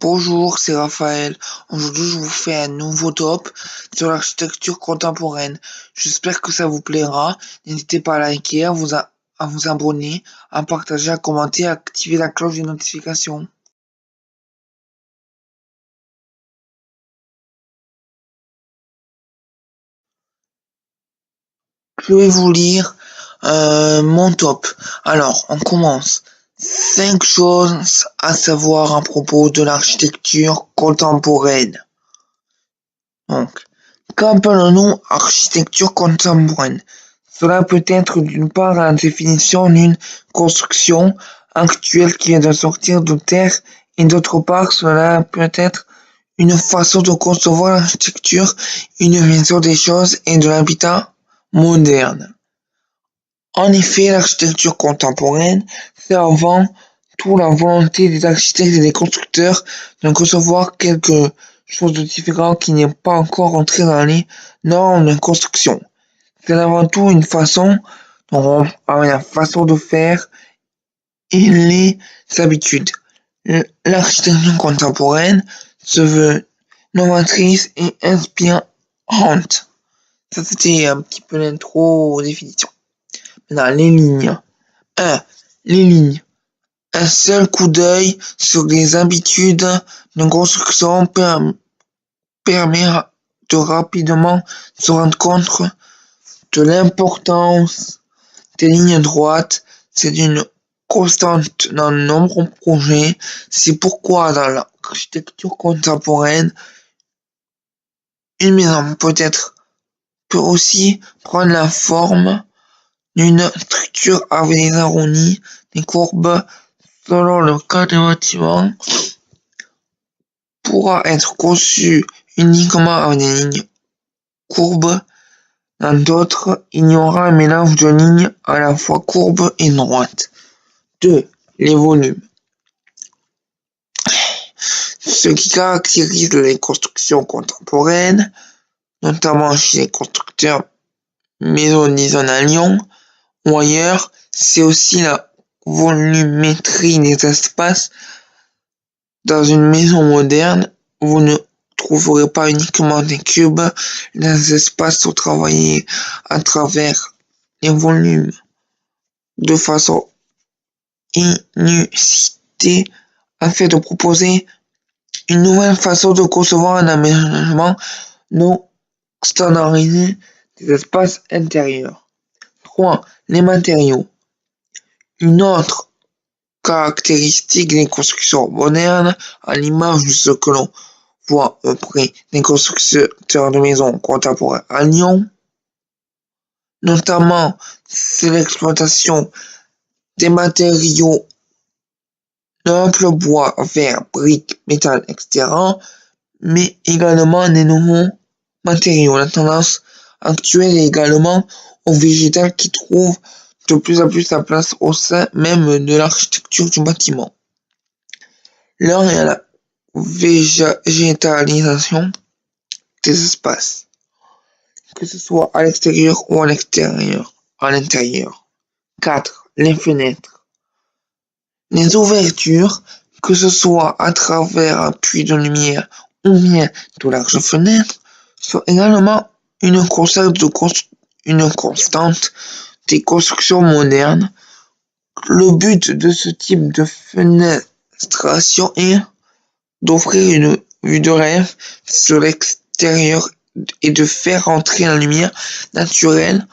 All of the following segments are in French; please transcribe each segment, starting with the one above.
Bonjour, c'est Raphaël. Aujourd'hui, je vous fais un nouveau top sur l'architecture contemporaine. J'espère que ça vous plaira. N'hésitez pas à liker, à vous abonner, à partager, à commenter, à activer la cloche de notification. Je vais vous lire mon top. Alors, on commence. 5 choses à savoir à propos de l'architecture contemporaine. Donc, qu'appelons-nous architecture contemporaine? Cela peut être d'une part la définition d'une construction actuelle qui vient de sortir de terre et d'autre part cela peut être une façon de concevoir l'architecture, une vision des choses et de l'habitat moderne. En effet, l'architecture contemporaine, c'est avant tout la volonté des architectes et des constructeurs de concevoir quelque chose de différent qui n'est pas encore entré dans les normes de construction. C'est avant tout une façon la façon de faire et les habitudes. L'architecture contemporaine se veut novatrice et inspirante. Ça, c'était un petit peu l'intro aux définitions. Maintenant, les lignes. 1. Les lignes. Un seul coup d'œil sur les habitudes de construction permet de rapidement se rendre compte de l'importance des lignes droites. C'est une constante dans de nombreux projets. C'est pourquoi dans l'architecture contemporaine, une maison peut aussi prendre la forme d'une structure avec des arrondis, des courbes, selon le cas des bâtiments, pourra être conçu uniquement avec des lignes courbes. Dans d'autres, il y aura un mélange de lignes à la fois courbes et droites. 2. Les volumes. Ce qui caractérise les constructions contemporaines, notamment chez les constructeurs maisonnisants à Lyon ou ailleurs, c'est aussi la volumétrie des espaces. Dans une maison moderne, vous ne trouverez pas uniquement des cubes, les espaces sont travaillés à travers les volumes de façon inusitée afin de proposer une nouvelle façon de concevoir un aménagement non standardisé des espaces intérieurs. 3. Les matériaux. Une autre caractéristique des constructions modernes, à l'image de ce que l'on voit auprès des constructeurs de maisons contemporains à Lyon, notamment c'est l'exploitation des matériaux nobles, bois, verre, briques, métal, etc., mais également des nouveaux matériaux. La tendance actuelle est également au végétal qui trouve de plus en plus sa place au sein même de l'architecture du bâtiment. L'un est la végétalisation des espaces, que ce soit à l'extérieur ou à l'intérieur. 4. Les fenêtres. Les ouvertures, que ce soit à travers un puits de lumière ou bien de larges fenêtres, sont également une constante des constructions modernes. Le but de ce type de fenestration est d'offrir une vue de rêve sur l'extérieur et de faire entrer la lumière naturelle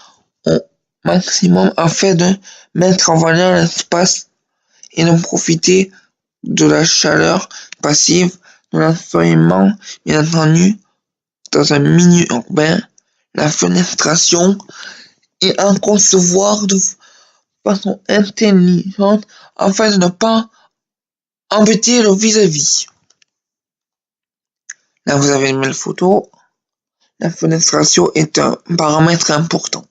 au maximum afin de mettre en valeur l'espace et de profiter de la chaleur passive de l'ensoleillement. Bien entendu, dans un milieu urbain, la fenestration est à concevoir de façon intelligente afin de ne pas embêter le vis-à-vis. Là, vous avez une belle photo. La fenestration est un paramètre important.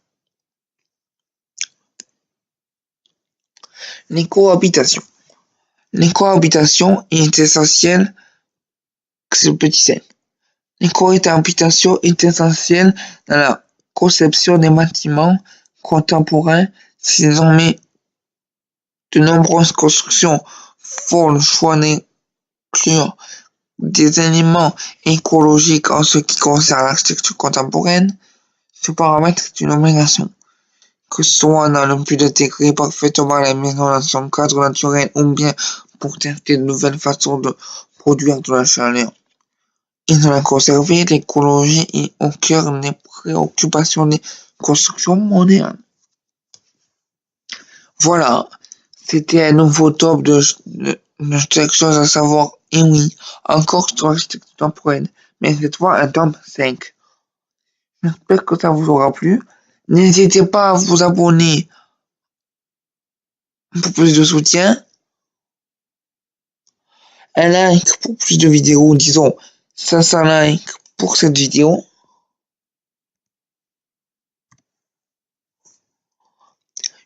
Les cohabitations. Les cohabitations est essentielle. C'est le petit scène. Les cohabitations est essentielle dans la conception des bâtiments contemporains. Désormais, de nombreuses constructions font le choix d'inclure des éléments écologiques en ce qui concerne l'architecture contemporaine. Ce paramètre est une obligation, que ce soit dans le but d'intégrer parfaitement la maison dans son cadre naturel ou bien pour tester de nouvelles façons de produire de la chaleur et de la conserver. L'écologie est au cœur des préoccupations des constructions modernes. Voilà, c'était un nouveau top de chaque chose à savoir. Et oui, encore sur l'architecture contemporaine, mais cette fois un top 5. J'espère que ça vous aura plu. N'hésitez pas à vous abonner pour plus de soutien. Un like pour plus de vidéos, disons 500 likes pour cette vidéo.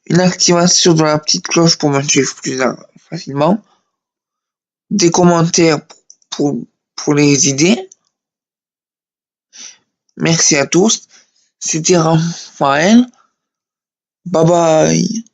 Une activation de la petite cloche pour me suivre plus facilement. Des commentaires pour les idées. Merci à tous. C'était Raphaël. Bye bye.